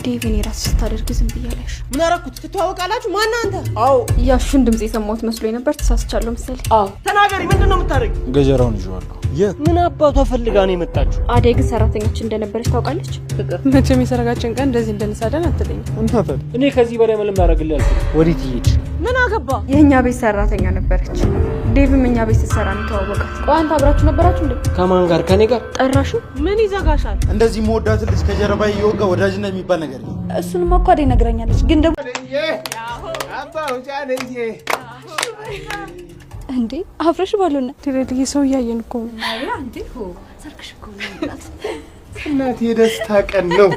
ዴቪን ራስሽ ታደርግ ዝም ብያለሽ ምን አረኩት ትተዋወቃላችሁ ማን አንተ አው ያሹን ድምጽ የሰማሁት መስሎኝ ነበር ተሳስቻለሁ መሰለኝ አው ተናገሪ ምንድነው የምታረጊ ገጀራውን ይዟል ምን አባቷ ፈልጋ ነው የመጣችሁ አዴግ ሰራተኛችን እንደነበረች ታውቃለች መቼም የሰረጋችን ቀን እንደዚህ እንደነሳደን አትለኝ እንታፈል እኔ ከዚህ በላይ ምንም ያረግልኝ ወዲት ይሄድ ምን አገባ የኛ ቤት ሰራተኛ ነበረች ዴቭም እኛ ቤት ሲሰራ ነው ተዋወቃት ቆንታ አብራችሁ ነበራችሁ እንዴ ከማን ጋር ከኔ ጋር ጠራሹ ምን ይዘጋሻል እንደዚህ ሞዳት ልጅ ከጀርባ ይወጋ ወዳጅነት የሚባል ነገር ነው እሱንም እኮ አዴ ነግራኛለች ግን ደግሞ አባው ጃነዬ እንዴ አፍረሽ ባሉና ትሬትዬ ሰው ያየን እኮ ማሪያ እንዴ ሆ ሰርክሽ እኮ ነው እናት የደስታ ቀን ነው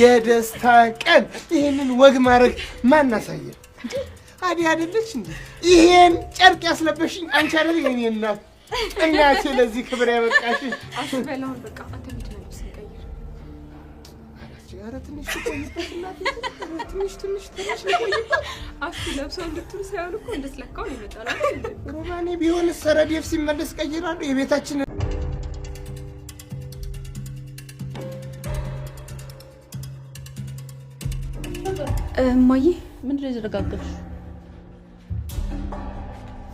የደስታ ቀን ይሄንን ወግ ማድረግ ማን አሳየ አዲ አይደለች እንዴ ይሄን ጨርቅ ያስለበሽኝ አንቺ አይደል የኔ እናት ለዚህ ክብር ያበቃሽ አሽበላው በቃ አንተ ምትነው ሲቀየር ኧረ ትንሽ ትንሽ አፍ ለብሰው እንድትሉ ሳይሆን እኮ እንደስለካው ነው የመጣው ሮማኔ ቢሆን ሰረዴፍ ሲመለስ ቀይራሉ የቤታችን ማይ ምንድነው የተረጋጋሽ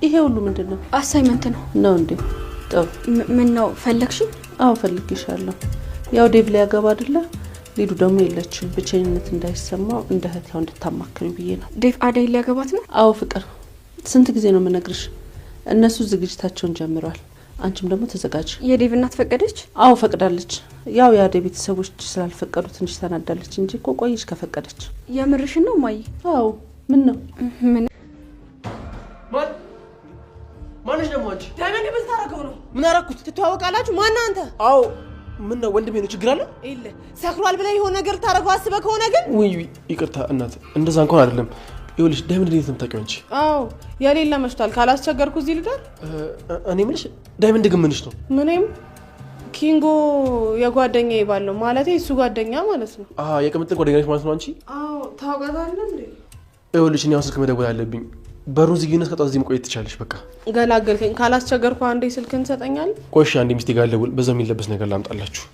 ይሄ ሁሉ ምንድነው አሳይመንት ነው እንዴ ጥሩ ምን ነው ፈለግሽ አው ፈልግሻለሁ ያው ዴቭ ላይ ያገባ አይደለ ሊዱ ደግሞ የለችም ብቸኝነት እንዳይሰማው እንደ እህት ያው እንድታማክሪ ብዬ ነው ዴቭ አደይ ሊያገባት ነው አው ፍቅር ስንት ጊዜ ነው መነግርሽ እነሱ ዝግጅታቸውን ጀምረዋል አንቺም ደግሞ ተዘጋጅ የዴቭ እናት ፈቀደች አው ፈቅዳለች ያው ያዴ ቤተሰቦች ስላልፈቀዱ ትንሽ ተናዳለች እንጂ እኮ ቆይሽ ከፈቀደች የምርሽ ነው ማይ አው ምን ነው ምን ማንሽ ደግሞ አንቺ ዳይመንድ ምን ታረጋው ነው ምን አረኩት ትተዋወቃላችሁ ማን አንተ አው ምን ነው ወንድሜ ነው ችግር አለ ኢለ ሰክሯል ብለ የሆነ ነገር ታረጋው አስበህ ከሆነ ግን ወይ ይቅርታ እናት እንደዛ እንኳን አይደለም ይኸውልሽ ዳይመንድ እንዴት ነው የምታውቂው አንቺ አው የሌላ መስታል ካላስቸገርኩ እዚህ ልደር እኔ ምንሽ ዳይመንድ ግን ምንሽ ነው ምንም ኪንጎ የጓደኛዬ ባል ነው ማለት እሱ ጓደኛ ማለት ነው የቅምጥል ጓደኛሽ ማለት ነው አንቺ አው ታውቃታለህ እንዴ ይኸውልሽ እኔ አሁን ስልክ መደወል አለብኝ በሩን ዝጊነት ከጣ እዚህ መቆየት ትቻለሽ በቃ ገላገልከኝ ካላስቸገርኩ አንዴ ስልክን ሰጠኛል ቆይሽ አንዴ ሚስቴ ጋር ደውል በዛው የሚለበስ ነገር ላምጣላችሁ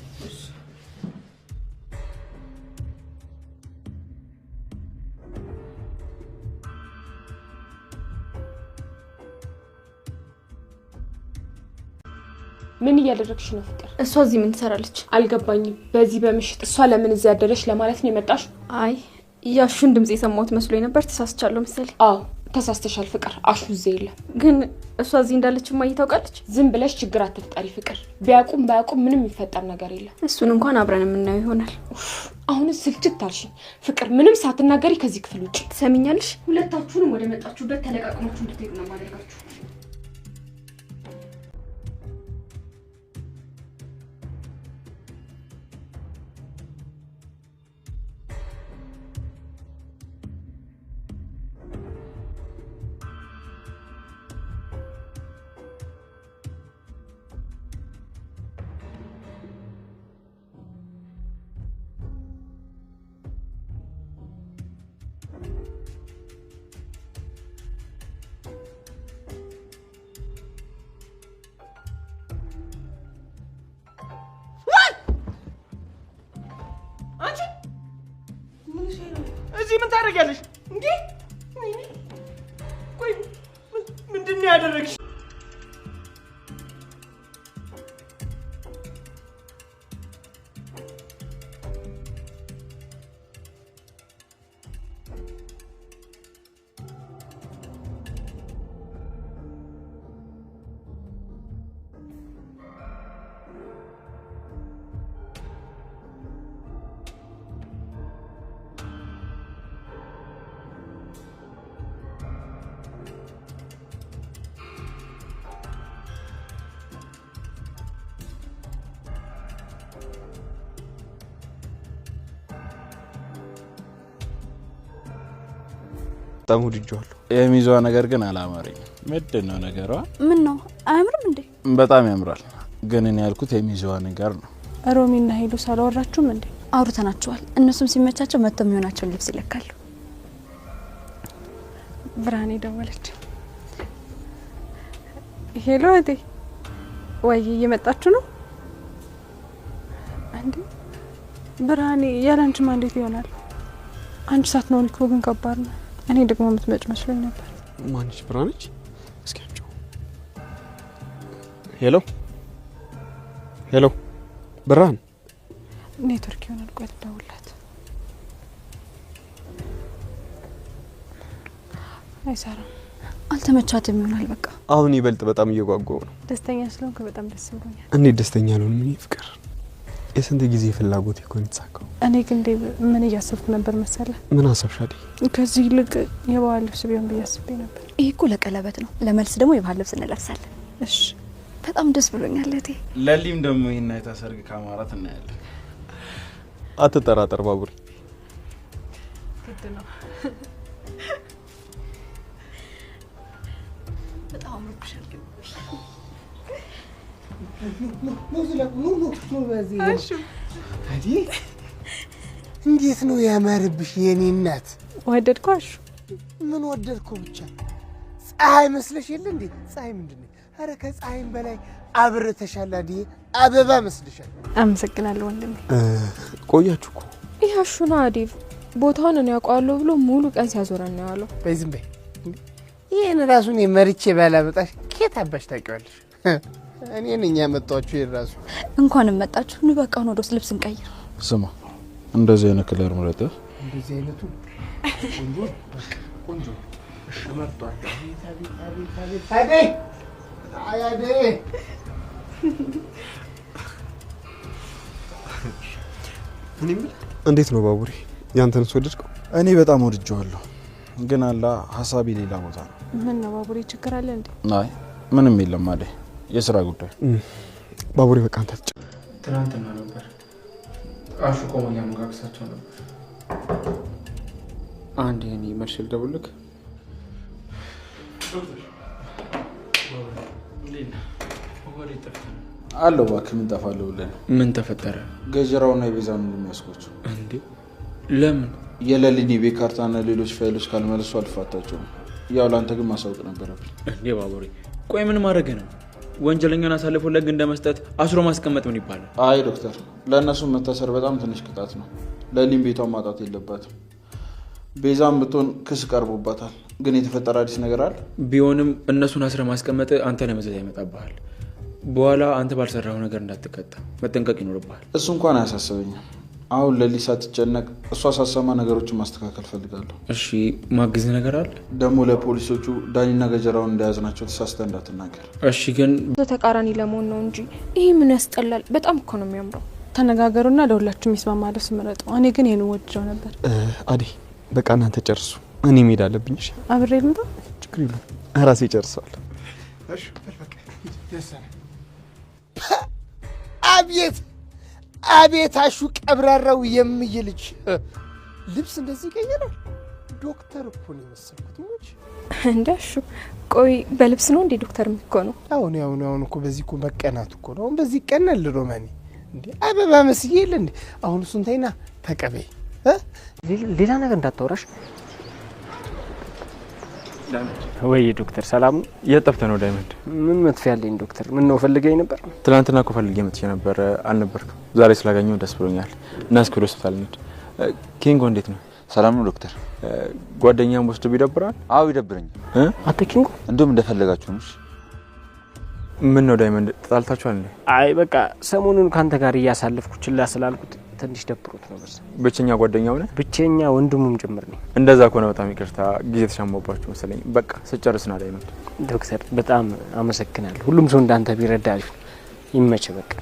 ምን እያደረግሽ ነው ፍቅር እሷ እዚህ ምን ትሰራለች አልገባኝም በዚህ በመሽጥ እሷ ለምን እዚህ ያደረሽ ለማለት ነው የመጣሽ አይ ያሹን ድምጽ የሰማሁት መስሎኝ ነበር ተሳስቻለሁ መሰለኝ አዎ ተሳስተሻል ፍቅር አሹ እዚህ የለም ግን እሷ እዚህ እንዳለች ማይ ታውቃለች ዝም ብለሽ ችግር አትፍጠሪ ፍቅር ቢያቁም ባያቁም ምንም የሚፈጠር ነገር የለም እሱን እንኳን አብረን የምናየው ይሆናል አሁን ስልችት አልሽኝ ፍቅር ምንም ሳትናገሪ ከዚህ ክፍል ውጪ ትሰሚኛለሽ ሁለታችሁንም ወደ መጣችሁበት ተለቃቅማችሁ እንድትሄዱ ነው ማድረጋችሁ እዚህ ምን ታደርጊያለሽ እንዴ ቆይ ምንድነው ያደረግሽ በጣም ወድጄዋለሁ የሚዟ ነገር ግን አላማረኝ ምንድነው ነገሯ ምን ነው አያምርም እንዴ በጣም ያምራል ግን እኔ ያልኩት የሚዟ ነገር ነው ሮሚና ሄዱ ሳላወራችሁም እንዴ አውርተናቸዋል እነሱም ሲመቻቸው መተው የሚሆናቸው ልብስ ይለካሉ ብራኔ ደወለች ሄሎ እቴ ወይ እየመጣችሁ ነው እንዴ ብራኔ ያላንቺ ማንዴት ይሆናል አንቺ ሳትኖሪ እኮ ግን ከባድ ነው። እኔ ደግሞ የምትመጭ መስሎኝ ነበር። ማንሽ ብራነች? እስኪ አምጪው። ሄሎ ሄሎ፣ ብርሃን ኔትወርክ ይሆናል። ቆይ ልደውልላት። አይሰራም። አልተመቻትም ይሆናል። በቃ አሁን ይበልጥ በጣም እየጓጓው ነው። ደስተኛ ስለሆንክ በጣም ደስ ብሎኛል። እንዴት ደስተኛ አልሆንም? ምን ፍቅር የስንት ጊዜ ፍላጎት እኮ የተሳካው። እኔ ግን ምን እያሰብኩ ነበር መሰለ? ምን አሰብሻል? ከዚህ ይልቅ የባህል ልብስ ቢሆን ብዬ አስቤ ነበር። ይሄ እኮ ለቀለበት ነው፣ ለመልስ ደግሞ የባህል ልብስ እንለብሳለን። እሺ በጣም ደስ ብሎኛል እቴ። ለሊም ደግሞ ይሄን አይታ ሰርግ ካማራት እናያለን። አትጠራጠር ባቡሬ። ግድ ነው። በጣም አምሮብሻል። እንዴት ነው ያማረብሽ የኔ እናት? ወደድኳሽ? ምን ወደድኩ ብቻ ፀሐይ መስለሽ የለ እንዴ? ፀሐይ ምንድነው? አረ ከፀሐይም በላይ አብረተሻል። አዲ አበባ መስልሻል። አመሰግናለሁ ወንድሜ። ቆያችሁ እኮ። ይሄ አሹና አዲፍ ቦታውን እኔ ያውቀዋለሁ ብሎ ሙሉ ቀን ሲያዞረን ነው ያለው። በይ ዝም በይ። ይሄን ራሱን የመርቼ ባላመጣሽ ከየት አባሽ ታውቂዋለሽ? እኔ ነኝ ያመጣችሁ። ይራሱ እንኳንም መጣችሁ። ኑ በቃ ነው ወደ ልብስ እንቀይር። ስማ እንደዚህ አይነት ከለር ምረጥ። እንደዚህ አይነቱ ቆንጆ ቆንጆ ተመርጧል። አያዴ እንዴት ነው ባቡሬ? ያንተን ወደድከው? እኔ በጣም ወድጄዋለሁ፣ ግን አላ ሀሳቤ ሌላ ቦታ ነው። ምን ነው ባቡሬ? ችግር አለ እንዴ? አይ ምንም የለም አለ የሥራ ጉዳይ። ባቡሬ በቃ አንተ ትናንትና ነበር አሹ ቆሞ እያሞጋግሳቸው ነበር። አንድ ይሄን ይመርሽል ደውልክ አለው እባክህ። ምን ጠፋለሁ ብለህ ነው? ምን ተፈጠረ? ገጀራውና የቤዛን የሚያስቆቸው እንዴ? ለምን? የለሊኒ ቤት ካርታና ሌሎች ፋይሎች ካልመለሱ አልፋታቸውም። ያው ላንተ ግን ማሳወቅ ነበረብኝ። እንዴ ባቡሬ፣ ቆይ ምን ማድረግ ነው? ወንጀለኛን አሳልፎ ለግ እንደመስጠት አስሮ ማስቀመጥ ምን ይባላል? አይ ዶክተር፣ ለእነሱ መታሰር በጣም ትንሽ ቅጣት ነው። ለሊም ቤቷን ማጣት የለባትም። ቤዛም ብትሆን ክስ ቀርቦባታል። ግን የተፈጠረ አዲስ ነገር አለ? ቢሆንም እነሱን አስረ ማስቀመጥ አንተ ለመዘዝ ያመጣብሃል። በኋላ አንተ ባልሰራው ነገር እንዳትቀጣ መጠንቀቅ ይኖርብሃል። እሱ እንኳን አያሳስበኝም። አሁን ለሊ ሳትጨነቅ እሷ ሳሰማ ነገሮችን ማስተካከል ፈልጋለሁ። እሺ ማግዝ ነገር አለ? ደግሞ ለፖሊሶቹ ዳኒና ገጀራውን እንደያዝናቸው ተሳስተህ እንዳትናገር እሺ። ግን ተቃራኒ ለመሆን ነው እንጂ ይሄ ምን ያስጠላል? በጣም እኮ ነው የሚያምረው። ተነጋገሩና ለሁላችሁም ይስማማ ልብስ ምረጡ። እኔ ግን ይሄን ወድጀው ነበር። አዲ በቃ እናንተ ጨርሱ፣ እኔ መሄድ አለብኝ። እሺ አብሬ ልምጣ? ችግር የለውም፣ ራሴ ጨርሰዋል። እሺ በቃ ደሰነ። አቤት አቤት አሹ ቀብራራው የምይልጅ ልብስ እንደዚህ ይቀየራል። ዶክተር እኮ ነው የመሰልኩት። ሞች እንዳሹ ቆይ በልብስ ነው እንዴ ዶክተር የሚኮነው? አሁን እኮ በዚህ እኮ መቀናት እኮ ነው። አሁን በዚህ ቀናል ሮማኒ እንዴ አበባ መስዬ የለ እንዴ? አሁን እሱን ተይና ተቀበይ። ሌላ ነገር እንዳታወራሽ። ወይ ዶክተር ሰላም ነው? እየጠፍተ ነው ዳይመንድ? ምን መጥፊያ ያለኝ ዶክተር? ምን ነው ፈልገኝ ነበር? ትናንትና እኮ ፈልጌ መጥቼ ነበር አልነበርኩም። ዛሬ ስላገኘው ደስ ብሎኛል። እና እስኪ ወደ ሆስፒታል እንሂድ። ኪንጎ እንዴት ነው? ሰላም ነው ዶክተር። ጓደኛም ወስዶ ይደብራል? አዎ ይደብረኛል። አንተ ኪንጎ እንደውም እንደፈለጋችሁ ነው። ምን ነው ዳይመንድ ተጣልታችኋል እንዴ? አይ በቃ ሰሞኑን ካንተ ጋር እያሳለፍኩ ችላ ስላልኩት ትንሽ ደብሮት ነው። በዛ ብቸኛ ጓደኛው ነህ? ብቸኛ ወንድሙም ጭምር ነኝ። እንደዛ ከሆነ በጣም ይቅርታ፣ ጊዜ ተሻማባችሁ መሰለኝ። በቃ ስጨርስና ዳይመንድ። ዶክተር በጣም አመሰግናለሁ። ሁሉም ሰው እንዳንተ ቢረዳ አሪፍ ነው። ይመች በቃ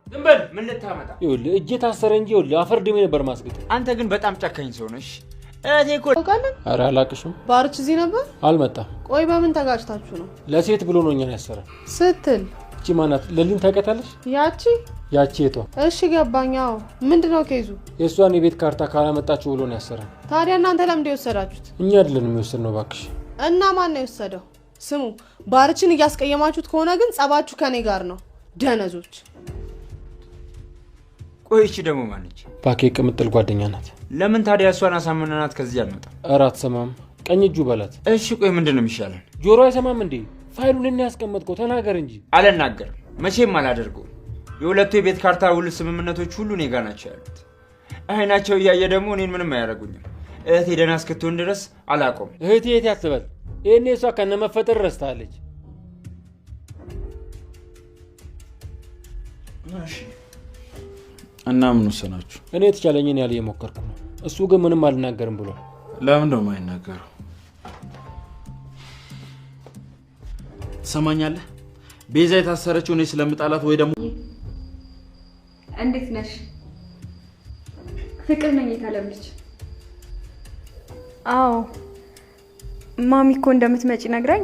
ዝም በል። ምን ልታመጣ? ይኸውልህ እጄ ታሰረ እንጂ ይኸውልህ አፈርድሜ ነበር ማስገጥ። አንተ ግን በጣም ጨካኝ ሰው ነሽ። እቴ እኮ ታውቃለህ? ኧረ አላቅሽም። ባርች እዚህ ነበር? አልመጣም። ቆይ በምን ተጋጭታችሁ ነው? ለሴት ብሎ ነው እኛን ያሰረ ስትል እቺ ማናት? ለሊን ታውቃታለሽ? ያቺ የቷ? እሺ ገባኛው። ምንድነው ኬዙ? የእሷን የቤት ካርታ ካላመጣችሁ ብሎ ነው ያሰረ። ታዲያ እናንተ ለምን የወሰዳችሁት? እኛ አይደለንም የወሰድነው እባክሽ። እና ማን ነው የወሰደው? ስሙ፣ ባርችን እያስቀየማችሁት ከሆነ ግን ጸባችሁ ከኔ ጋር ነው ደነዞች። ቆይ እቺ ደግሞ ማነች? ባኬ ቅምጥል ጓደኛ ናት። ለምን ታዲያ እሷን አሳምነናት ከዚህ አልመጣም? ኧረ አትሰማም። ቀኝ እጁ በላት። እሺ ቆይ ምንድነው የሚሻለን? ጆሮ አይሰማም እንዴ? ፋይሉን እና ያስቀመጥከው ተናገር እንጂ። አልናገርም፣ መቼም አላደርገው። የሁለቱ የቤት ካርታ ውል ስምምነቶች ሁሉ እኔ ጋር ናቸው ያሉት። አይናቸው እያየ ደግሞ እኔን ምንም አያደርጉኝም። እህቴ ደህና እስክትሆን ድረስ አላቆም። እህቴ የት ያትበል? ይሄኔ እሷ ከነመፈጠር ረስታለች። እና ምን ወሰናችሁ? እኔ የተቻለኝን ያህል እየሞከርኩ ነው። እሱ ግን ምንም አልናገርም ብሏል። ለምን ነው የማይናገረው? ትሰማኛለህ? ቤዛ የታሰረችው እኔ ስለምጣላት ወይ ደግሞ እንዴት ነሽ? ፍቅር ነኝ የታለብልች። አዎ ማሚ እኮ እንደምትመጪ ነግራኝ፣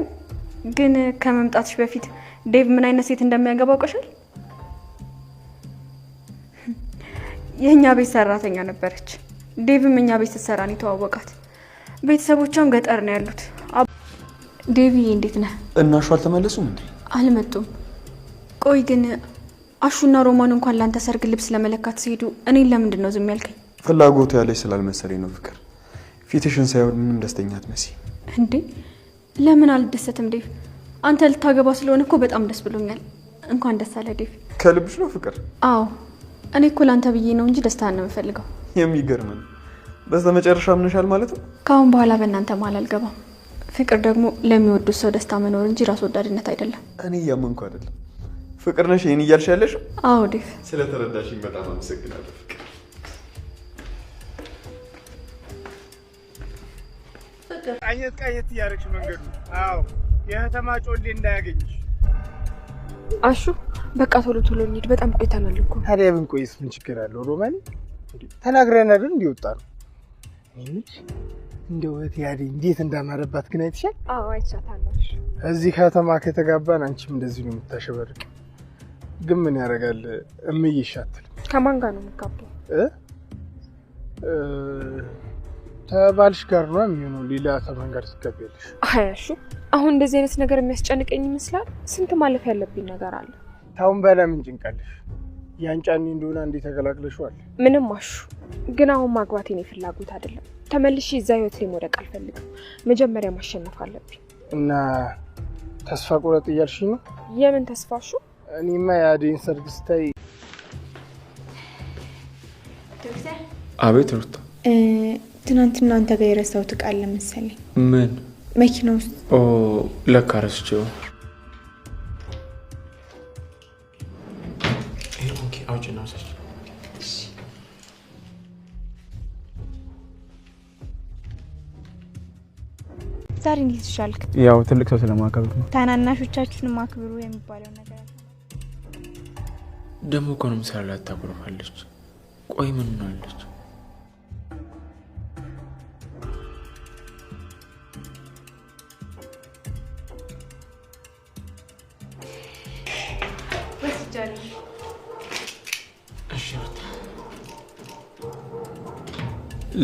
ግን ከመምጣትሽ በፊት ዴቭ ምን አይነት ሴት እንደሚያገባ አውቀሻል? የኛ ቤት ሰራተኛ ነበረች። ዴቭም እኛ ቤት ስትሰራ ነው የተዋወቃት። ቤተሰቦቿም ገጠር ነው ያሉት። ዴቪዬ እንዴት ነህ? እናሹ አልተመለሱም እንዴ? አልመጡም። ቆይ ግን አሹና ሮማን እንኳን ላንተ ሰርግ ልብስ ለመለካት ሲሄዱ እኔን ለምንድን ነው ዝም ያልከኝ? ፍላጎቱ ያለሽ ስላልመሰለኝ ነው ፍቅር። ፊትሽን ሳይሆን ምንም ደስተኛ አትመስይ። እንዴ ለምን አልደሰትም ዴቭ? አንተ ልታገባ ስለሆነ እኮ በጣም ደስ ብሎኛል። እንኳን ደስ አለ ዴቭ። ከልብሽ ነው ፍቅር? አዎ እኔ እኮ ላንተ ብዬ ነው እንጂ ደስታን ነው የምፈልገው። የሚገርም ነው። በስተመጨረሻ አምነሻል ማለት ነው? ካሁን በኋላ በእናንተ መሀል አልገባም። ፍቅር ደግሞ ለሚወዱት ሰው ደስታ መኖር እንጂ ራስ ወዳድነት አይደለም። እኔ እያመንኩ አይደለም። ፍቅር ነሽ ይሄን እያልሽ ያለሽው? አዎ ዴቭ። ስለተረዳሽኝ በጣም አመሰግናለሁ ፍቅር። ቃኘት እያደረግሽ መንገዱ። አዎ የከተማ ጮሌ እንዳያገኝሽ። አሹ በቃ ቶሎ ቶሎ እንሂድ፣ በጣም ቆይተናል እኮ። ታዲያ ብንቆይስ ምን ችግር አለው? ሮማን ተናግረን አይደል እንዲወጣ ነው። እንደው እህቴ ያዴ እንዴት እንዳማረባት ግን አይተሻል? አዎ አይቻታለሁ። እዚህ ከተማ ከተጋባን አንቺም እንደዚህ ነው የምታሸበርቅ። ግን ምን ያደርጋል እምዬ ይሻትል። ከማን ጋር ነው የምትጋባው? ተባልሽ ጋር ነው የሚሆነው። ሌላ ከማን ጋር ትጋቢያለሽ? አይ አሹ አሁን እንደዚህ አይነት ነገር የሚያስጨንቀኝ ይመስላል? ስንት ማለፍ ያለብኝ ነገር አለ። ታውን በላ ምን ጭንቃለሽ? ያንጫኒ እንደሆነ እንዴ ተገላግለሽዋል። ምንም አሹ ግን አሁን ማግባት የኔ ፍላጎት አይደለም። ተመልሼ እዛ ህይወት ላይ መውደቅ አልፈልግም። መጀመሪያ ማሸነፍ አለብኝ። እና ተስፋ ቁረጥ እያልሽኝ ነው? የምን ተስፋ አሹ? እኔማ የአዴን ሰርግ ስታይ። አቤት ሩታ። ትናንትና አንተ ጋር የረሳሁት ዕቃ አለ መሰለኝ። ምን? መኪና ውስጥ። ኦ ለካ ረስቼው። ኦኬ አውጪና ወሰች። ዛሬ እንዴት ይሻልክ? ያው ትልቅ ሰው ስለማከብር ነው። ታናናሾቻችሁን ማክብሩ የሚባለው ነገር ደግሞ እኮ ነው ምሳሌ አታኩርፋለች። ቆይ ምን ሆናለች?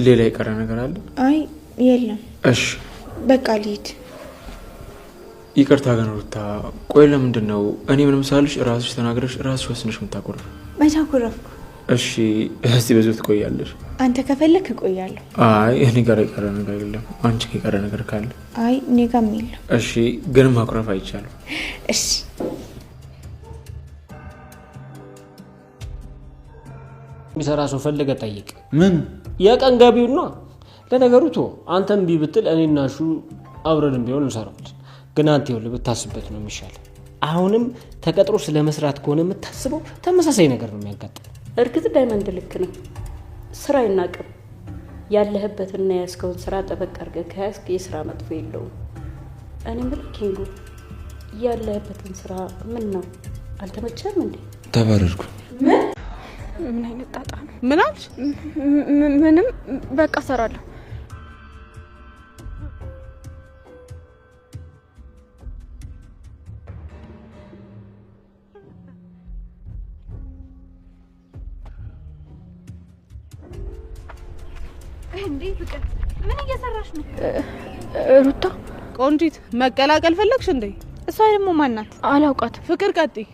ሌላ የቀረ ነገር አለ? አይ የለም። እሺ በቃ ልሂድ። ይቅርታ ግን ሩታ፣ ቆይ ለምንድን ነው እኔ ምንም ሳልሽ ራስሽ ተናግረሽ ራስሽ ወስነሽ የምታኮርፍ? መቼ አኮረፍኩ? እሺ እስቲ በዚህ ትቆያለሽ? አንተ ከፈለክ እቆያለሁ። አይ እኔ ጋር የቀረ ነገር የለም። አንቺ የቀረ ነገር ካለ? አይ እኔ ጋርም የለም። እሺ ግን ማኩረፍ አይቻልም። እሺ የሚሰራ ሰው ፈልገ ጠይቅ። ምን? የቀን ገቢውና ለነገሩ ቶ አንተም ቢብትል እኔና ሹ አብረን ቢሆን እንሰራለን። ግን አንተ ይኸውልህ ብታስበት ነው የሚሻለው። አሁንም ተቀጥሮ ስለመስራት ከሆነ የምታስበው ተመሳሳይ ነገር ነው የሚያጋጥመው። እርግጥ ዳይመንድ ልክ ነው። ስራ አይናቅም። ያለህበትና ያስከውን ስራ ጠበቅ አድርገህ ከያዝክ የስራ መጥፎ የለውም። እኔ ምን ኪንጉ ያለህበትን ስራ ምን ነው አልተመቸም እንዴ? ተባረርኩ። ምን አይነት ጣጣ ነው? ምን አልሽ? ምንም በቃ እሰራለሁ። እንዴ ፍቅር ምን እየሰራሽ ነው? ሩታ ቆንጂት መቀላቀል ፈለግሽ እንዴ? እሷ ደግሞ ማን ናት? አላውቃትም። ፍቅር ቀጥይ።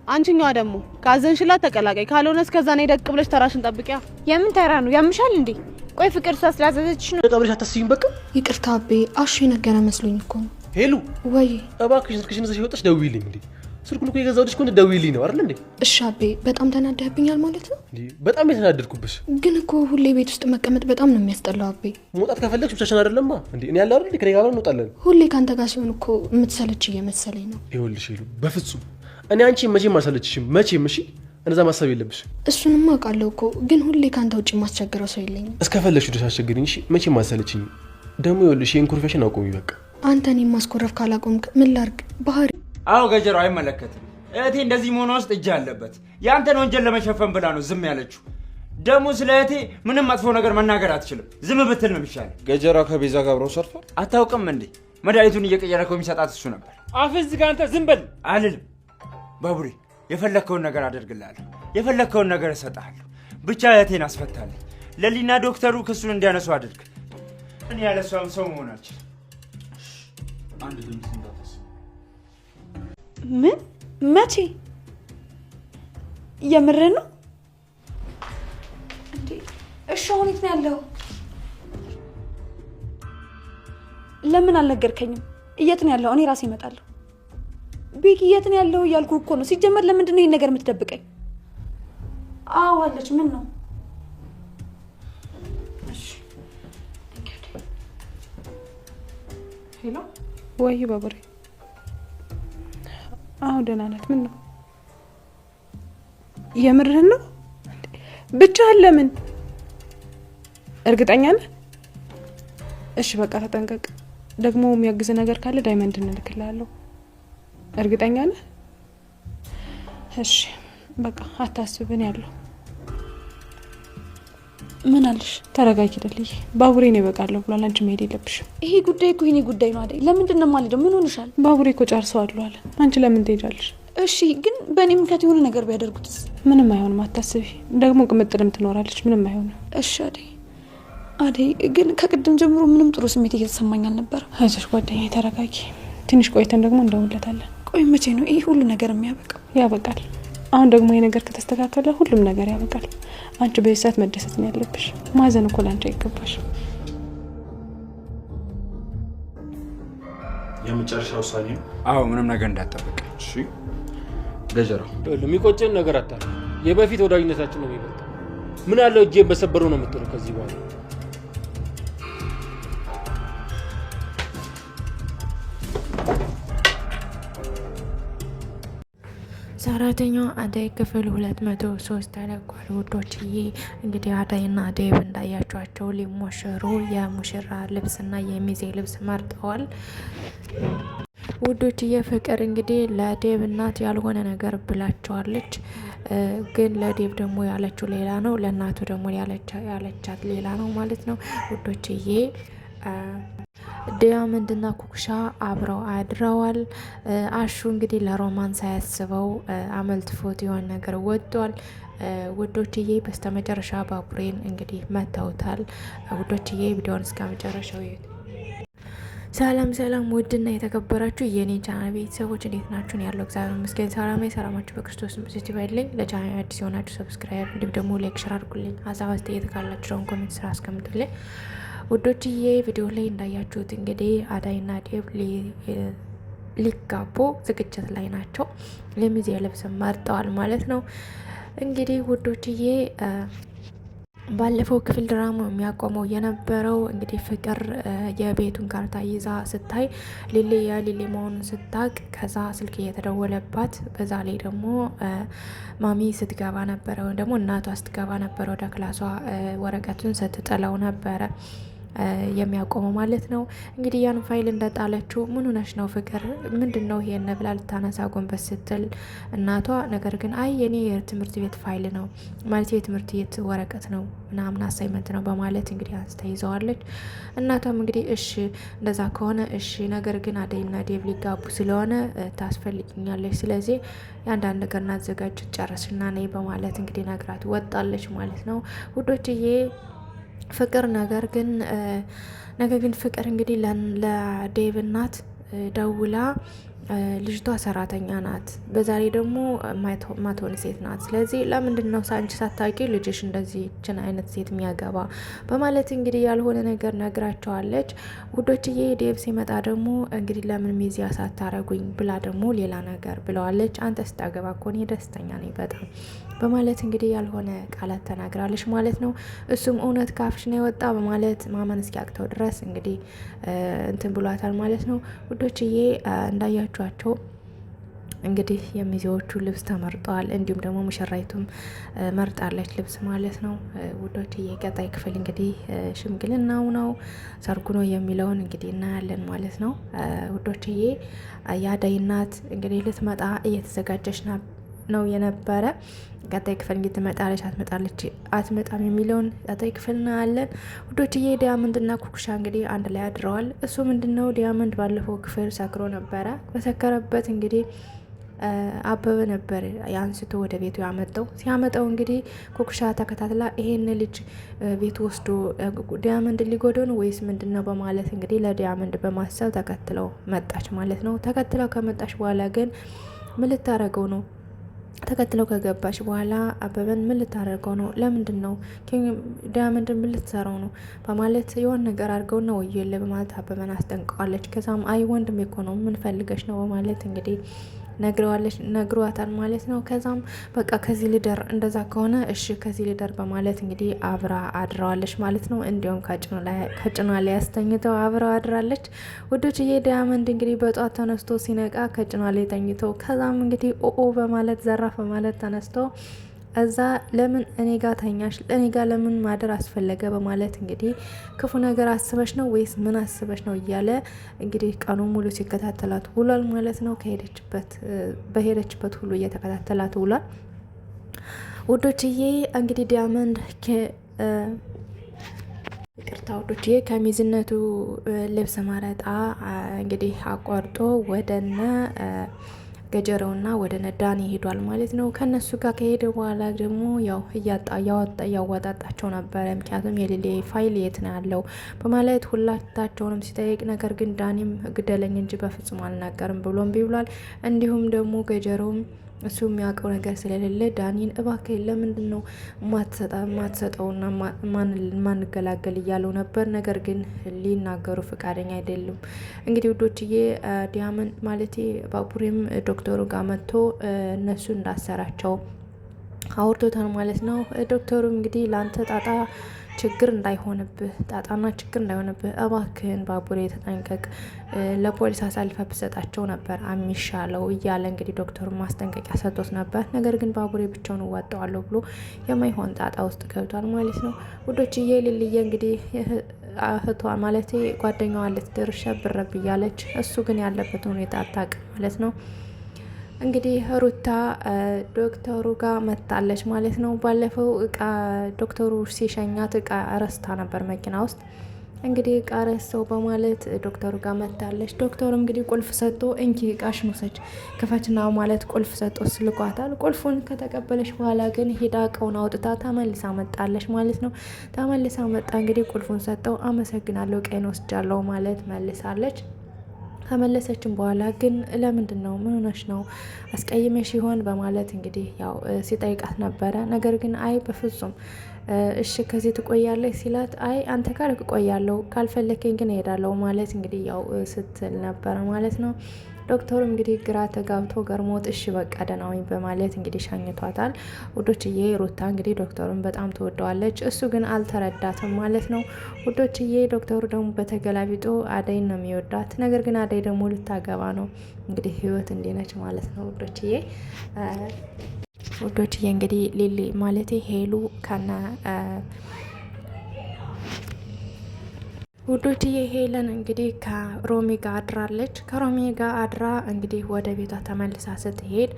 አንቺኛዋ ደግሞ ካዘንሽላት ተቀላቀይ፣ ካልሆነ እስከዛ ነው ደቅ ብለሽ ተራሽን ጠብቂያ። የምን ተራ ነው? ያምሻል እንዴ? ቆይ ፍቅር እሷ ስላዘዘችሽ ነው? ቀብለሽ አታስቢኝ በቃ። ይቅርታ አቤ፣ አሹ የነገረ መስሎኝ እኮ ነው። ሄሉ ወይ እባክሽ ስልክሽን ይዘሽ ወጥተሽ ደውዪልኝ እንዴ። ስልኩን እኮ የገዛሁልሽ እኮ ደውዪልኝ ነው አይደል እንዴ? እሺ አቤ፣ በጣም ተናደህብኛል ማለት ነው? በጣም የተናደድኩብሽ። ግን እኮ ሁሌ ቤት ውስጥ መቀመጥ በጣም ነው የሚያስጠላው አቤ። መውጣት ከፈለግሽ ብቻሽን አይደለማ እንዴ? እኔ ያለው አይደል ከኔ ጋር እንወጣለን። ሁሌ ካንተ ጋር ሲሆን እኮ የምትሰለች እየመሰለኝ ነው። ይኸውልሽ ሄሉ፣ በፍጹም እኔ አንቺ መቼም አልሰለችሽም፣ መቼም። እሺ እንደዛ ማሰብ የለብሽ። እሱንማ አውቃለሁ እኮ፣ ግን ሁሌ ካንተ ውጭ ማስቸገረው ሰው የለኝም። እስከፈለግሽ ድረስ አስቸግሪኝ። እሺ መቼም አልሰለችኝ። ደግሞ ይኸውልሽ ይሄን ኩርፌሽን አቆሚ በቃ። አንተ እኔን ማስኮረፍ ካላቆምክ ምን ላድርግ? ባህሪ አዎ ገጀሮ አይመለከትም። እህቴ እንደዚህ መሆኗ ውስጥ እጅ አለበት። ያንተን ወንጀል ለመሸፈን ብላ ነው ዝም ያለችው። ደግሞ ስለ እህቴ ምንም መጥፎ ነገር መናገር አትችልም። ዝም ብትል ነው የሚሻለው። ገጀራ ከቤዛ ጋር አብረው ሰርቷል። አታውቅም እንዴ? መድኃኒቱን እየቀየረ እኮ የሚሰጣት እሱ ነበር። አፍዝ ጋር አንተ ዝም በል አልልም። ባቡሬ የፈለግከውን ነገር አደርግልሃለሁ፣ የፈለግከውን ነገር እሰጥሃለሁ። ብቻ እህቴን አስፈታለኝ። ለሊና ዶክተሩ ክሱን እንዲያነሱ አድርግ። እኔ ያለ እሷም ሰው መሆን አልችልም። አንድ ድምፅ እንዳትስ ምን? መቼ? የምርህን ነው እንዴ? እሺ አሁን የት ነው ያለው? ለምን አልነገርከኝም? የት ነው ያለው? እኔ ራሴ እመጣለሁ። ቤኪ የት ነው ያለው እያልኩ እኮ ነው። ሲጀመር ለምንድን ነው ይሄን ነገር የምትደብቀኝ? አዎ አለች። ምን ነው? ሄሎ ወይ ባቡሬ። አዎ ደህና ናት። ምን ነው? የምርህን ነው? ብቻህን ለምን? እርግጠኛ ነህ? እሺ በቃ ተጠንቀቅ። ደግሞ የሚያግዝ ነገር ካለ ዳይመንድ እንልክልሃለሁ። እርግጠኛ ነህ? እሺ በቃ አታስብን ያለው። ምን አለሽ? ተረጋጊ ደልዬ። ባቡሬ ነው ይበቃለሁ ብሏል። አንቺ መሄድ የለብሽም። ይሄ ጉዳይ እኮ የኔ ጉዳይ ነው አይደል? ለምንድን ነው የማልሄደው? ምን ሆነሻል? ባቡሬ እኮ ጨርሰዋል አለ። አንቺ ለምን ትሄጃለሽ? እሺ ግን በእኔ ምክንያት የሆነ ነገር ቢያደርጉትስ? ምንም አይሆንም፣ አታስቢ። ደግሞ ቅምጥልም ትኖራለች። ምንም አይሆንም። እሺ አደይ ግን ከቅድም ጀምሮ ምንም ጥሩ ስሜት እየተሰማኝ አልነበረም። አይዞሽ ጓደኛዬ፣ ተረጋጊ። ትንሽ ቆይተን ደግሞ እንደውለታለን። ቆይ መቼ ነው ይሄ ሁሉ ነገር የሚያበቃው? ያበቃል። አሁን ደግሞ ይሄ ነገር ከተስተካከለ ሁሉም ነገር ያበቃል። አንቺ በዚህ ሰዓት መደሰት ነው ያለብሽ። ማዘን እኮ ላንቺ አይገባሽ። የመጨረሻ ውሳኔ ነው? አዎ ምንም ነገር እንዳትጠብቅ። እሺ ገጀራ፣ የሚቆጨን ነገር አታለ። የበፊት ወዳጅነታችን ነው የሚበልጠው። ምን አለው እጄ በሰበረው ነው የምትለው ከዚህ በኋላ። ሰራተኛዋ አደይ ክፍል 203 ተለቋል ውዶችዬ። እንግዲህ አደይና ዴቭ እንዳያቸዋቸው ሊሞሸሩ የሙሽራ ልብስና የሚዜ ልብስ መርጠዋል ውዶችዬ። ፍቅር እንግዲህ ለዴቭ እናት ያልሆነ ነገር ብላቸዋለች። ግን ለዴቭ ደግሞ ያለችው ሌላ ነው፣ ለእናቱ ደግሞ ያለቻት ሌላ ነው ማለት ነው ውዶችዬ። ዲያመንድና ኩኩሻ አብረው አድረዋል። አሹ እንግዲህ ለሮማን ሳያስበው አመልጥፎት የሆነ ነገር ወጥቷል ውዶችዬ። በስተመጨረሻ ባቡሬን እንግዲህ መተውታል ውዶችዬ። ቪዲዮውን እስከ መጨረሻው ይዩት። ሰላም ሰላም፣ ውድና የተከበራችሁ የኔ ቻናል ቤተሰቦች እንዴት ናችሁ? ያለው እግዚአብሔር ይመስገን ሰላማችሁ በክርስቶስ ኢየሱስ ይበልልኝ። ለቻናል አዲስ የሆናችሁ ሰብስክራይብ፣ እንዲሁም ደግሞ ላይክ፣ ሼር አድርጉልኝ። ሀሳብ አስተያየት ካላችሁ ኮሜንት ስራ አስቀምጡልኝ ውዶችዬ። ቪዲዮ ላይ እንዳያችሁት እንግዲህ አዳይና ዴቭ ሊጋቡ ዝግጅት ላይ ናቸው። የሚዜ ልብስ መርጠዋል ማለት ነው። እንግዲህ ውዶችዬ ባለፈው ክፍል ድራማ የሚያቆመው የነበረው እንግዲህ ፍቅር የቤቱን ካርታ ይዛ ስታይ ሊሊ መሆኑን ስታቅ ከዛ ስልክ እየተደወለባት በዛ ላይ ደግሞ ማሚ ስትገባ ነበረ፣ ወይም ደግሞ እናቷ ስትገባ ነበረ ወደ ክላሷ ወረቀቱን ስትጥለው ነበረ የሚያቆመው ማለት ነው። እንግዲህ ያን ፋይል እንደጣለችው ምን ሆነሽ ነው ፍቅር ምንድን ነው ይሄን ብላ ልታነሳ ጎንበስ ስትል እናቷ ነገር ግን አይ የኔ የትምህርት ቤት ፋይል ነው ማለት የትምህርት ቤት ወረቀት ነው ምናምን አሳይመንት ነው በማለት እንግዲህ አንስታ ይዘዋለች። እናቷም እንግዲህ እሺ እንደዛ ከሆነ እሺ፣ ነገር ግን አደይና ዴቭ ሊጋቡ ስለሆነ ታስፈልግኛለች፣ ስለዚህ የአንዳንድ ነገር እናዘጋጅ ጨርስና ነይ በማለት እንግዲህ ነግራት ወጣለች ማለት ነው ውዶችዬ። ፍቅር ነገር ግን ፍቅር እንግዲህ ለዴቭ እናት ደውላ ልጅቷ ሰራተኛ ናት፣ በዛሬ ደግሞ ማትሆን ሴት ናት። ስለዚህ ለምንድን ነው አንቺ ሳታውቂ ልጅሽ እንደዚህችን አይነት ሴት የሚያገባ በማለት እንግዲህ ያልሆነ ነገር ነግራቸዋለች። ውዶችዬ ዴቭ ሲመጣ ደግሞ እንግዲህ ለምን ሚዜያ ሳታረጉኝ ብላ ደግሞ ሌላ ነገር ብለዋለች። አንተ ስታገባ እኮ እኔ ደስተኛ ነኝ በጣም በማለት እንግዲህ ያልሆነ ቃላት ተናግራለች ማለት ነው። እሱም እውነት ካፍሽ ነው የወጣ በማለት ማመን እስኪያቅተው ድረስ እንግዲህ እንትን ብሏታል ማለት ነው። ውዶችዬ እንዳያችኋቸው እንግዲህ የሚዜዎቹ ልብስ ተመርጠዋል። እንዲሁም ደግሞ ሙሽራይቱም መርጣለች ልብስ ማለት ነው። ውዶችዬ ቀጣይ ክፍል እንግዲህ ሽምግልናው ነው ሰርጉ ነው የሚለውን እንግዲህ እናያለን ማለት ነው። ውዶችዬ የአደይ እናት እንግዲህ ልትመጣ እየተዘጋጀች ነው የነበረ። ቀጣይ ክፍል እንግዲህ ትመጣለች አትመጣም የሚለውን ቀጣይ ክፍል እናያለን ውዶችዬ። ዲያመንድና ኩኩሻ እንግዲህ አንድ ላይ አድረዋል። እሱ ምንድነው ዲያመንድ ባለፈው ክፍል ሰክሮ ነበረ። በሰከረበት እንግዲህ አበበ ነበር አንስቶ ወደ ቤቱ ያመጣው። ሲያመጣው እንግዲህ ኩኩሻ ተከታትላ ይሄን ልጅ ቤት ወስዶ ዲያመንድ ሊጎዶ ነው ወይስ ምንድነው በማለት እንግዲህ ለዲያመንድ በማሰብ ተከትለው መጣች ማለት ነው። ተከትለው ከመጣች በኋላ ግን ምን ልታረገው ነው? ተከትለው ከገባች በኋላ አበበን ምን ልታደርገው ነው? ለምንድን ነው ዳያመንድን ምን ልትሰራው ነው? በማለት የሆነ ነገር አድርገው ነው ወየለ በማለት አበበን አስጠንቀዋለች። ከዛም አይ ወንድሜ እኮ ነው ምን ፈልገሽ ነው በማለት እንግዲህ ነግሯታል ማለት ነው። ከዛም በቃ ከዚህ ልደር፣ እንደዛ ከሆነ እሺ ከዚህ ልደር በማለት እንግዲህ አብራ አድረዋለች ማለት ነው። እንዲሁም ከጭኗ ላይ ያስተኝተው አብራ አድራለች ውዶችዬ። ዳያመንድ እንግዲህ በጧት ተነስቶ ሲነቃ ከጭኗ ላይ ተኝተው ከዛም እንግዲህ ኦኦ በማለት ዘራፍ በማለት ተነስቶ እዛ ለምን እኔ ጋር ተኛሽ? እኔ ጋር ለምን ማደር አስፈለገ? በማለት እንግዲህ ክፉ ነገር አስበሽ ነው ወይስ ምን አስበሽ ነው እያለ እንግዲህ ቀኑ ሙሉ ሲከታተላት ውሏል ማለት ነው። በሄደችበት ሁሉ እየተከታተላት ውሏል ውዶችዬ። እንግዲህ ዲያመንድ ይቅርታ ውዶችዬ ከሚዝነቱ ልብስ ማረጣ እንግዲህ አቋርጦ ወደነ ገጀረውና ወደ ነዳኒ ሄዷል ማለት ነው። ከነሱ ጋር ከሄደ በኋላ ደግሞ ያው እያዋጣጣቸው ነበረ። ምክንያቱም የሌሌ ፋይል የት ነው ያለው በማለት ሁላታቸውንም ሲጠይቅ፣ ነገር ግን ዳኒም ግደለኝ እንጂ በፍጹም አልናገርም ብሎ እምቢ ብሏል። እንዲሁም ደግሞ ገጀረውም እሱ የሚያውቀው ነገር ስለሌለ ዳኒን እባክህ ለምንድን ነው ማትሰጠውና ማንገላገል እያለው ነበር። ነገር ግን ሊናገሩ ፈቃደኛ አይደሉም። እንግዲህ ውዶችዬ ዲያመንድ ማለቴ ባቡሬም ዶክተሩ ጋር መጥቶ እነሱ እንዳሰራቸው አውርቶታል ማለት ነው። ዶክተሩም እንግዲህ ለአንተ ጣጣና ችግር እንዳይሆንብህ እባክህን ባቡሬ ተጠንቀቅ፣ ለፖሊስ አሳልፈ ብሰጣቸው ነበር የሚሻለው እያለ እንግዲህ ዶክተሩ ማስጠንቀቂያ ሰጥቶት ነበር። ነገር ግን ባቡሬ ብቻውን እዋጠዋለሁ ብሎ የማይሆን ጣጣ ውስጥ ገብቷል ማለት ነው ውዶችዬ። ሊልዬ እንግዲህ እህቷ ማለት ጓደኛዋ ልትድር ሸብረብ እያለች፣ እሱ ግን ያለበትን ሁኔታ አታውቅም ማለት ነው። እንግዲህ ሩታ ዶክተሩ ጋር መታለች ማለት ነው። ባለፈው እቃ ዶክተሩ ሲሸኛት እቃ ረስታ ነበር መኪና ውስጥ። እንግዲህ እቃ ረስተው በማለት ዶክተሩ ጋር መታለች። ዶክተሩ እንግዲህ ቁልፍ ሰጥቶ እንኪ እቃሽን ውሰጅ ክፈችና ማለት ቁልፍ ሰጥቶ ስልኳታል። ቁልፉን ከተቀበለች በኋላ ግን ሄዳ እቃውን አውጥታ ተመልሳ መጣለች ማለት ነው። ተመልሳ መጣ እንግዲህ ቁልፉን ሰጠው አመሰግናለሁ ቀይን ወስጃለሁ ማለት መልሳለች። ከመለሰችን በኋላ ግን ለምንድን ነው ምን ሆነሽ ነው አስቀይመሽ ይሆን በማለት እንግዲህ ያው ሲጠይቃት ነበረ። ነገር ግን አይ በፍጹም እሺ ከዚህ ትቆያለች ሲላት አይ አንተ ጋር እቆያለሁ ካልፈለከኝ ግን እሄዳለሁ ማለት እንግዲህ ያው ስትል ነበረ ማለት ነው። ዶክተሩ እንግዲህ ግራ ተጋብቶ ገርሞት እሺ በቃ ደህና ሁኚ በማለት እንግዲህ ሻኝቷታል ውዶችዬ። ሩታ እንግዲህ ዶክተሩን በጣም ትወደዋለች፣ እሱ ግን አልተረዳትም ማለት ነው ውዶችዬ። ዶክተሩ ደግሞ በተገላቢጦ አደይን ነው የሚወዳት፣ ነገር ግን አደይ ደግሞ ልታገባ ነው። እንግዲህ ህይወት እንዲህ ነች ማለት ነው ውዶችዬ። እንግዲህ ሊሊ ማለቴ ሄሉ ከነ ውዶችዬ ሄለን እንግዲህ ከሮሚ ጋር አድራለች። ከሮሚ ጋር አድራ እንግዲህ ወደ ቤቷ ተመልሳ ስትሄድ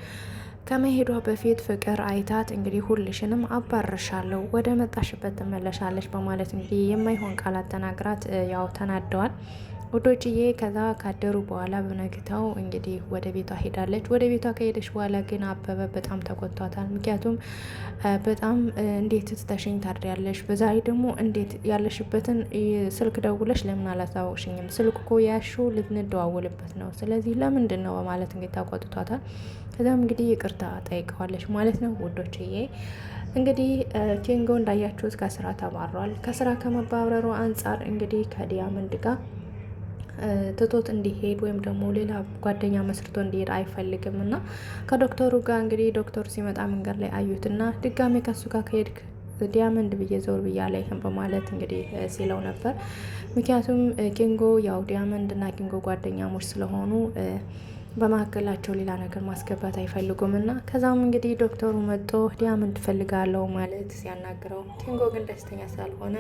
ከመሄዷ በፊት ፍቅር አይታት እንግዲህ ሁልሽንም አባርሻለሁ ወደ መጣሽበት ትመለሻለች በማለት እንግዲህ የማይሆን ቃላት ተናግራት ያው ተናደዋል። ውዶችዬ ከዛ ካደሩ በኋላ በነግታው እንግዲህ ወደ ቤቷ ሄዳለች። ወደ ቤቷ ከሄደች በኋላ ግን አበበ በጣም ተቆጥቷታል። ምክንያቱም በጣም እንዴት ትተሽኝ ታድሪያለሽ? በዛሬ ደግሞ እንዴት ያለሽበትን ስልክ ደውለሽ ለምን አላሳወቅሽኝም? ስልክ እኮ ያልሽው ልንደዋወልበት ነው። ስለዚህ ለምንድን ነው በማለት እንግዲህ ተቆጥቷታል። ከዛም እንግዲህ ይቅርታ ጠይቀዋለች ማለት ነው ውዶችዬ። እንግዲህ ኪንጎ እንዳያችሁት ከስራ ተባሯል። ከስራ ከመባረሩ አንጻር እንግዲህ ከዲያመንድ ጋር ትቶት እንዲሄድ ወይም ደግሞ ሌላ ጓደኛ መስርቶ እንዲሄድ አይፈልግም እና ከዶክተሩ ጋር እንግዲህ ዶክተሩ ሲመጣ መንገድ ላይ አዩትና ድጋሜ ከሱ ጋር ከሄድክ ዲያመንድ ብዬ ዞር ብያ ላይህም በማለት እንግዲህ ሲለው ነበር። ምክንያቱም ኪንጎ ያው ዲያመንድ እና ኪንጎ ጓደኛሞች ስለሆኑ በመካከላቸው ሌላ ነገር ማስገባት አይፈልጉም እና ከዛም እንግዲህ ዶክተሩ መጥቶ ዲያመንድ ፈልጋለው ማለት ሲያናግረው ኪንጎ ግን ደስተኛ ስላልሆነ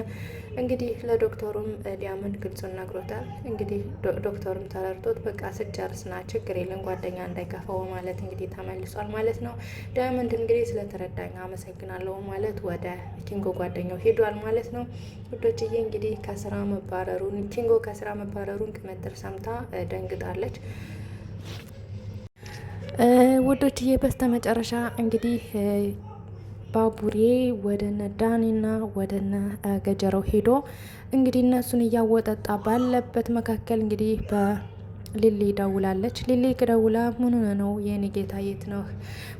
እንግዲህ ለዶክተሩም ዲያመንድ ግልጹን ነግሮታል። እንግዲህ ዶክተሩም ተረድቶት በቃ ስጨርስና ችግር የለም ጓደኛ እንዳይከፋው ማለት እንግዲህ ተመልሷል ማለት ነው። ዳያመንድ እንግዲህ ስለተረዳኝ አመሰግናለሁ ማለት ወደ ኪንጎ ጓደኛው ሄዷል ማለት ነው። ውዶችዬ እንግዲህ ከስራ መባረሩን ኪንጎ ከስራ መባረሩን ቅምጥል ሰምታ ደንግጣለች። ውዶችዬ በስተመጨረሻ እንግዲህ ባቡሬ ወደነ ዳኒና ወደነ ገጀረው ሄዶ እንግዲህ እነሱን እያወጠጣ ባለበት መካከል እንግዲህ በሊሊ ደውላለች። ሊሊ ደውላ ምን ሆነ ነው የኔ ጌታ የት ነው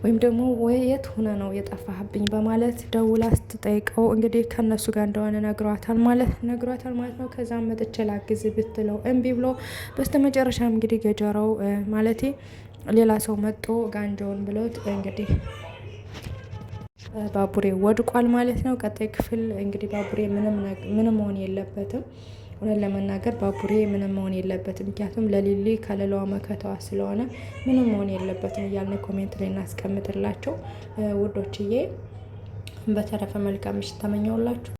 ወይም ደግሞ የት ሆነ ነው የጠፋህብኝ በማለት ደውላ ስትጠይቀው እንግዲህ ከነሱ ጋር እንደሆነ ነግሯታል ማለት ነው። ከዛም መጥቼ ላግዝ ብትለው እምቢ ብሎ በስተመጨረሻም እንግዲህ ገጀረው ማለቴ ሌላ ሰው መጥቶ ጋንጃውን ብሎት እንግዲህ ባቡሬ ወድቋል ማለት ነው። ቀጣይ ክፍል እንግዲህ ባቡሬ ምንም መሆን የለበትም። እውነት ለመናገር ባቡሬ ምንም መሆን የለበትም። ምክንያቱም ለሊሊ ከሌላዋ መከታዋ ስለሆነ ምንም መሆን የለበትም እያልን ኮሜንት ላይ እናስቀምጥላቸው ውዶችዬ። በተረፈ መልካም ምሽት ተመኘውላችሁ።